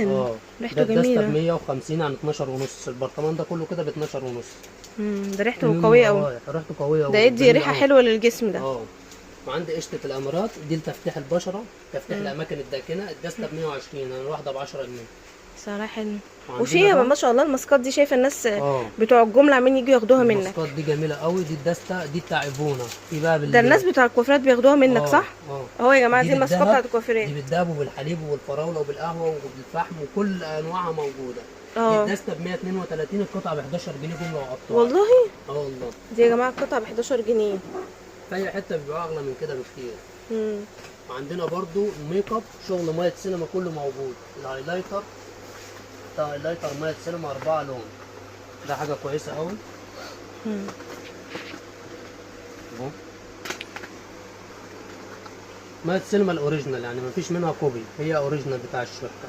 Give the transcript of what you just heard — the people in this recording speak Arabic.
جدا. ريحته ده الدستة جميله. ب 150 عن 12 ونص. البرطمان ده كله كده ب 12 ونص. ده ريحته قويه قوي. ريحته قويه ده يدي ريحه حلوه للجسم ده. وعندي قشطة الامارات دي لتفتيح البشره، تفتيح الاماكن الداكنه. الدستة ب 120، انا الواحده ب 10 جنيه. صراحه حلو. وفي ما شاء الله الماسكات دي، شايفه الناس بتوع الجمله عمالين يجوا ياخدوها منك. الماسكات دي جميله قوي. دي الدستة دي بتاع ايفونا. في بقى ده الناس بتوع الكوافيرات بياخدوها منك صح؟ اهو يا جماعه دي الماسكات بتاعت الكوافيرات. دي بالدهب وبالحليب وبالفراوله وبالقهوه وبالفحم وكل انواعها موجوده. دي الدستة ب 132، القطعه ب 11 جنيه جمله وقطاعه. والله؟ والله دي يا جماعه القطعه ب 11 جنيه. في اي حته بيبقى اغلى من كده بكتير. وعندنا برضو الميك اب، شغل ميه سينما كله موجود. الهايلايتر بتاع هايلايتر ميه سينما 4 لون، ده حاجه كويسه قوي. اهو ميه سينما الاوريجينال، يعني مفيش منها كوبي، هي اوريجينال بتاع الشركه.